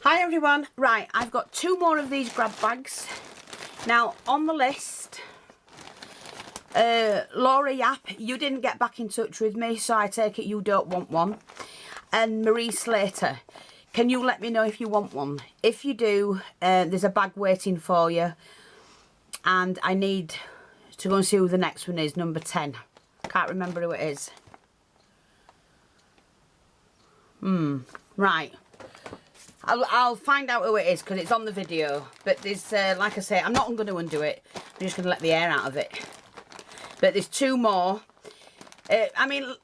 Hi everyone. Right, I've got 2 more of these grab bags. Now on the list, Laura Yap, you didn't get back in touch with me, so I take it you don't want one. And Marie Slater, can you let me know if you want one? If you do, there's a bag waiting for you. And I need to go and see who the next one is, number 10. Can't remember who it is. Right. I'll find out who it is because it's on the video. But there's, like I say, I'm not going to undo it. I'm just going to let the air out of it. But there's 2 more. I mean,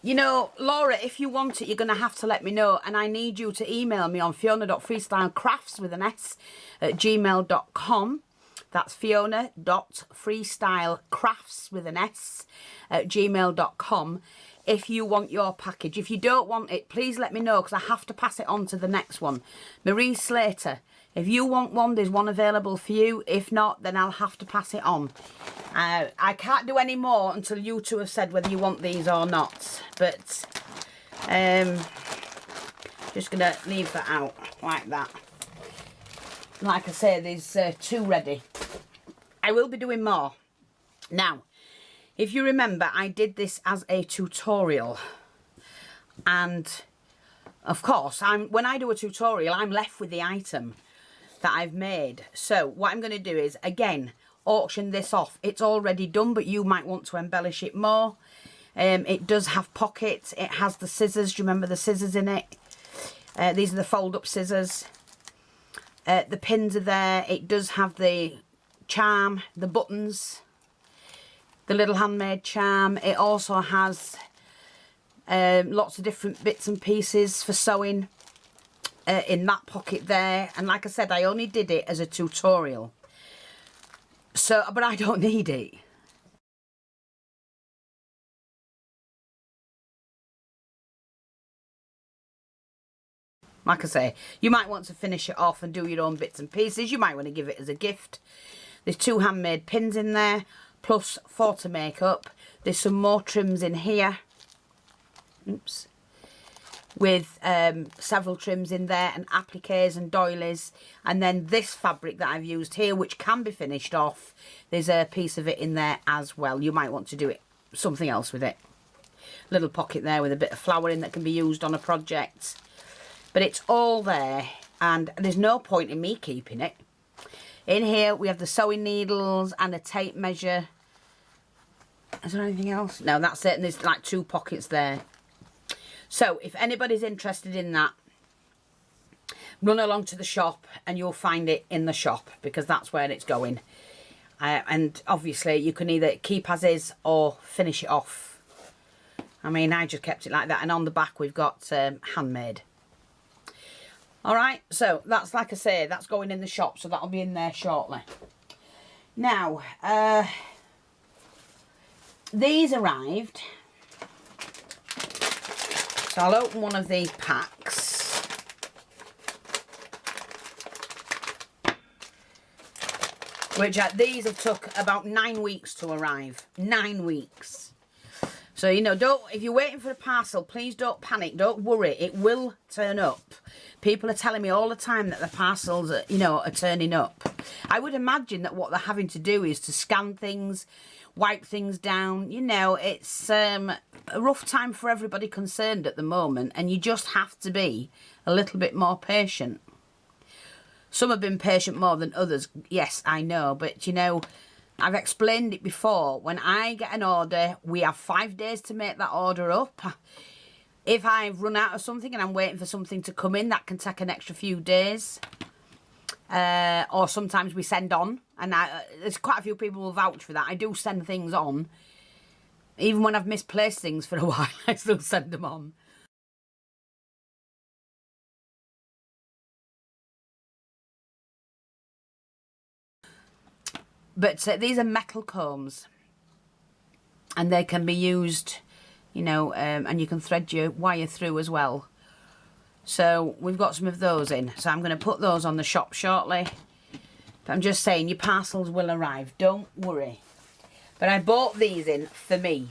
you know, Laura, if you want it, you're going to have to let me know. And I need you to email me on fiona.freestylecrafts@gmail.com. That's fiona.freestylecrafts@gmail.com. If you want your package. If you don't want it, please let me know because I have to pass it on to the next one. Marie Slater, if you want one, there's one available for you. If not, then I'll have to pass it on. I can't do any more until you 2 have said whether you want these or not. But just going to leave that out like that. Like I say, there's 2 ready. I will be doing more. Now, if you remember, I did this as a tutorial. And, of course, when I do a tutorial, I'm left with the item that I've made. So, what I'm going to do is, again, auction this off. It's already done, but you might want to embellish it more. It does have pockets. It has the scissors. Do you remember the scissors in it? These are the fold-up scissors. The pins are there. It does have the charm, the buttons, the little handmade charm. It also has lots of different bits and pieces for sewing in that pocket there. And like I said, I only did it as a tutorial. So, but I don't need it. Like I say, you might want to finish it off and do your own bits and pieces. You might want to give it as a gift. There's 2 handmade pins in there, plus 4 to make up. There's some more trims in here. Oops. With several trims in there, and appliques and doilies. And then this fabric that I've used here, which can be finished off, there's a piece of it in there as well. You might want to do it something else with it. Little pocket there with a bit of flowering that can be used on a project. But it's all there, and there's no point in me keeping it. In here we have the sewing needles and a tape measure. Is there anything else? No, that's it. And there's like 2 pockets there. So if anybody's interested in that, run along to the shop and you'll find it in the shop because that's where it's going. And obviously you can either keep as is or finish it off. I mean, I just kept it like that. And on the back we've got handmade. Alright, so that's, like I say, that's going in the shop, so that'll be in there shortly. Now, these arrived. So I'll open one of these packs. Which these have took about 9 weeks to arrive. 9 weeks. So, you know, if you're waiting for a parcel, please don't panic. Don't worry. It will turn up. People are telling me all the time that the parcels are, you know, are turning up. I would imagine that what they're having to do is to scan things, wipe things down. You know, it's a rough time for everybody concerned at the moment. And you just have to be a little bit more patient. Some have been patient more than others. Yes, I know. But, you know, I've explained it before. When I get an order, we have 5 days to make that order up. If I've run out of something and I'm waiting for something to come in, that can take an extra few days. Or sometimes we send on. And there's quite a few people who will vouch for that. I do send things on. Even when I've misplaced things for a while, I still send them on. But these are metal combs. And they can be used, you know, and you can thread your wire through as well. So we've got some of those in. So I'm going to put those on the shop shortly. But I'm just saying, your parcels will arrive. Don't worry. But I bought these in for me.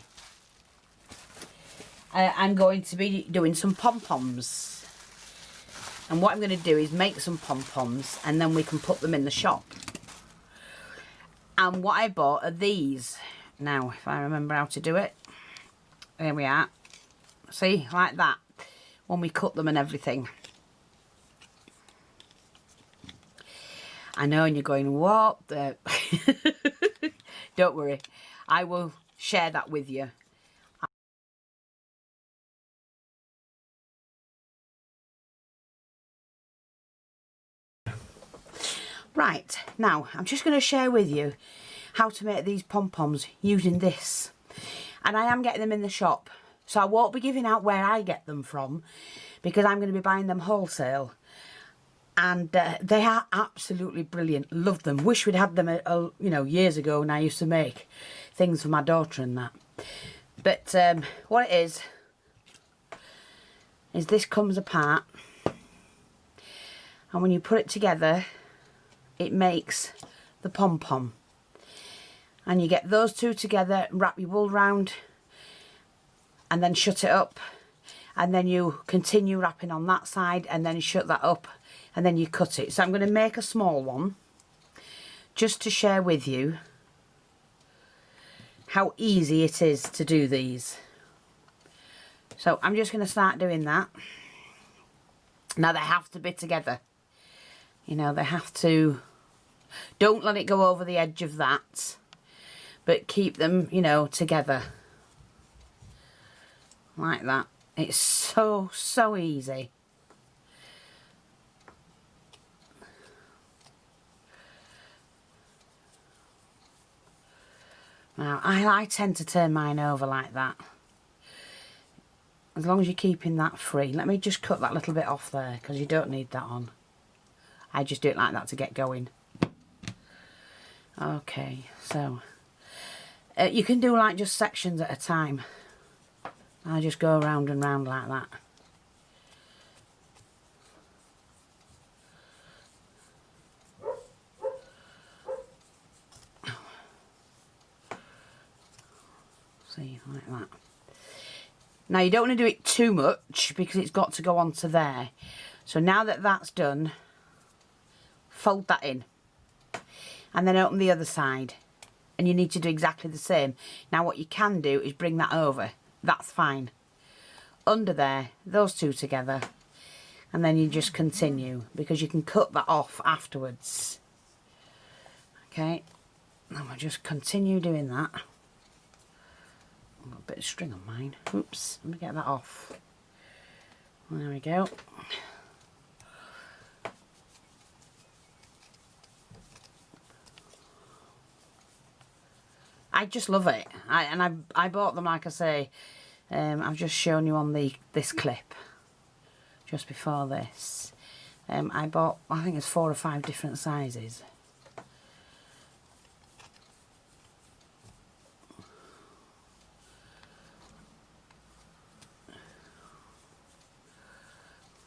I'm going to be doing some pom-poms. And what I'm going to do is make some pom-poms and then we can put them in the shop. And what I bought are these. Now, if I remember how to do it. There we are. See, like that. When we cut them and everything. I know, and you're going, what the... Don't worry. I will share that with you. Right, now I'm just going to share with you how to make these pom-poms using this. And I am getting them in the shop, so I won't be giving out where I get them from because I'm going to be buying them wholesale. And they are absolutely brilliant. Love them. Wish we'd had them, you know, years ago when I used to make things for my daughter and that. But what it is this comes apart. And when you put it together, it makes the pom-pom. And you get those two together, wrap your wool round, and then shut it up. And then you continue wrapping on that side, and then you shut that up, and then you cut it. So I'm going to make a small one, just to share with you how easy it is to do these. So I'm just going to start doing that. Now they have to be together. You know, they have to... Don't let it go over the edge of that, but keep them, you know, together. Like that. It's so easy. Now, I tend to turn mine over like that. As long as you're keeping that free. Let me just cut that little bit off there, because you don't need that on. I just do it like that to get going. Okay, so you can do like just sections at a time. I just go round and round like that. See, like that. Now you don't want to do it too much because it's got to go onto there. So now that that's done, fold that in. And then open the other side. And you need to do exactly the same. Now what you can do is bring that over. That's fine. Under there, those two together. And then you just continue. Because you can cut that off afterwards. Okay. Now we'll just continue doing that. I've got a bit of string on mine. Oops. Let me get that off. There we go. I just love it. I bought them, like I say, I've just shown you on this clip, just before this. I bought, I think it's 4 or 5 different sizes.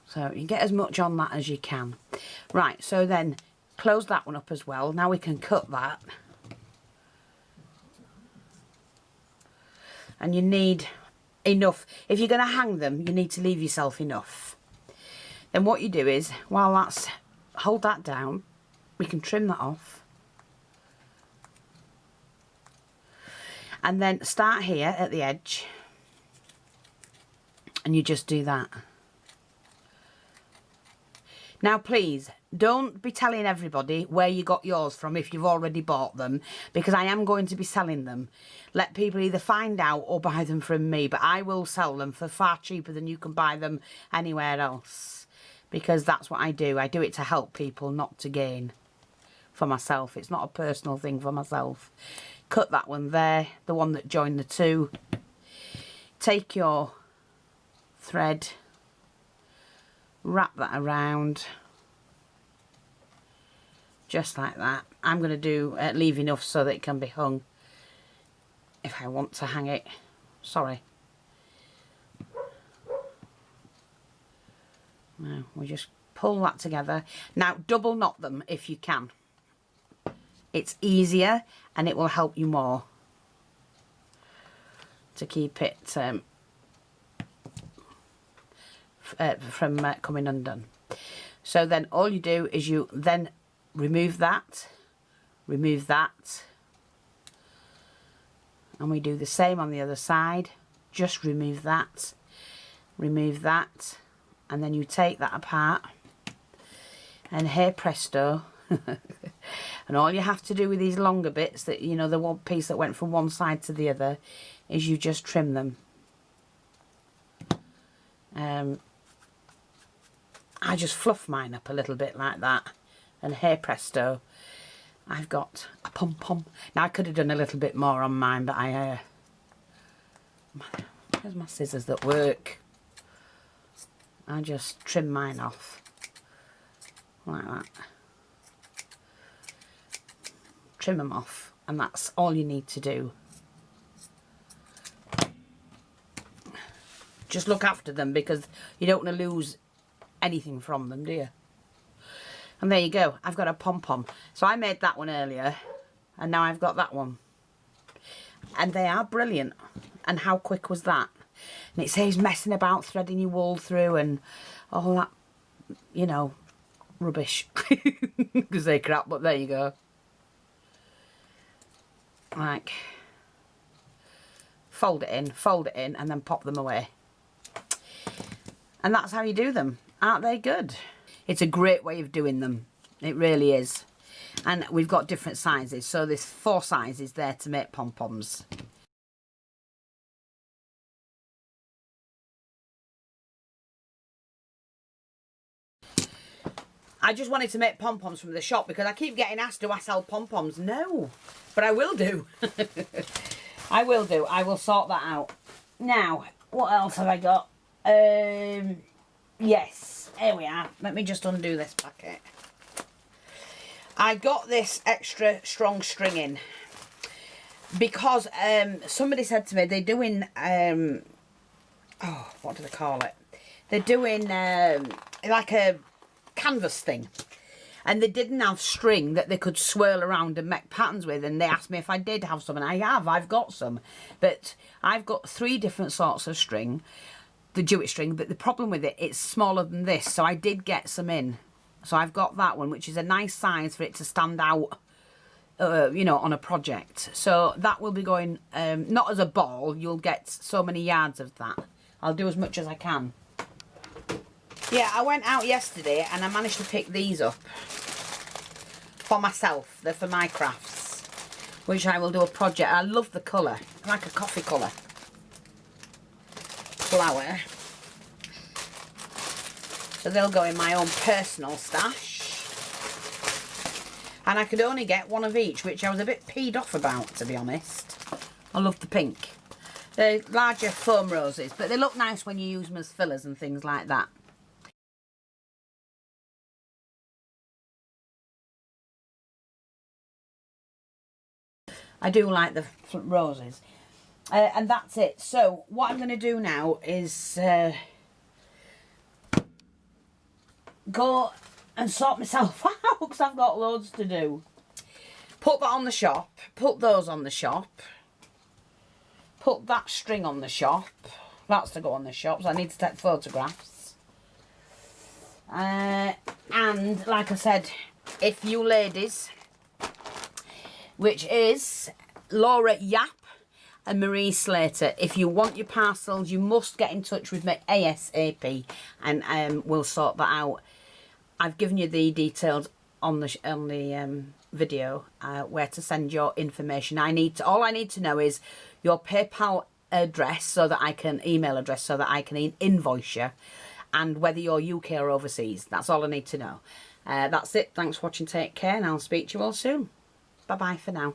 So you get as much on that as you can. Right, so then close that one up as well. Now we can cut that. And you need enough. If you're going to hang them, you need to leave yourself enough. Then what you do is, while that's, hold that down, we can trim that off. And then start here at the edge. And you just do that. Now please, don't be telling everybody where you got yours from if you've already bought them, because I am going to be selling them. Let people either find out or buy them from me, but I will sell them for far cheaper than you can buy them anywhere else, because that's what I do. I do it to help people, not to gain for myself. It's not a personal thing for myself. Cut that one there, the one that joined the two. Take your thread, wrap that around just like that. I'm going to do leave enough so that it can be hung if I want to hang it. Sorry. Now we just pull that together. Now double knot them if you can. It's easier and it will help you more to keep it from coming undone. So then all you do is you then remove that, and we do the same on the other side. Just remove that, and then you take that apart, and hey presto. And all you have to do with these longer bits, that, you know, the one piece that went from one side to the other, is you just trim them. I just fluff mine up a little bit like that, and hey presto, I've got a pom-pom. Now I could have done a little bit more on mine, but where's my scissors that work? I just trim mine off like that. Trim them off, and that's all you need to do. Just look after them, because you don't want to lose anything from them, do you? And there you go, I've got a pom-pom. So I made that one earlier, and now I've got that one. And they are brilliant. And how quick was that? And it saves messing about, threading your wool through and all that, you know, rubbish. Because they're crap, but there you go. Like, fold it in, and then pop them away. And that's how you do them. Aren't they good? It's a great way of doing them. It really is. And we've got different sizes. So there's 4 sizes there to make pom-poms. I just wanted to make pom-poms from the shop, because I keep getting asked, do I sell pom-poms? No, but I will do. I will do. I will sort that out. Now, what else have I got? Yes, here we are. Let me just undo this packet. I got this extra strong string in because somebody said to me they're doing, oh, what do they call it? They're doing like a canvas thing, and they didn't have string that they could swirl around and make patterns with, and they asked me if I did have some, and I've got some, but I've got 3 different sorts of string, the jewett string, but the problem with it, it's smaller than this, so I did get some in. So I've got that one, which is a nice size for it to stand out, you know, on a project. So that will be going, not as a ball, you'll get so many yards of that. I'll do as much as I can. Yeah, I went out yesterday and I managed to pick these up for myself. They're for my crafts, which I will do a project. I love the colour, like a coffee colour flower. So they'll go in my own personal stash. And I could only get one of each, which I was a bit peed off about, to be honest. I love the pink. They're larger foam roses, but they look nice when you use them as fillers and things like that. I do like the roses. And that's it. So what I'm going to do now is go and sort myself out, because I've got loads to do. Put that on the shop. Put those on the shop. Put that string on the shop. That's to go on the shop, so I need to take photographs. And like I said, if you ladies, which is Laura Yap and Marie Slater, if you want your parcels, you must get in touch with me ASAP, and we'll sort that out. I've given you the details on the video where to send your information. All I need to know is your PayPal address, so that I can email address, so that I can invoice you, and whether you're UK or overseas. That's all I need to know. That's it. Thanks for watching. Take care, and I'll speak to you all soon. Bye bye for now.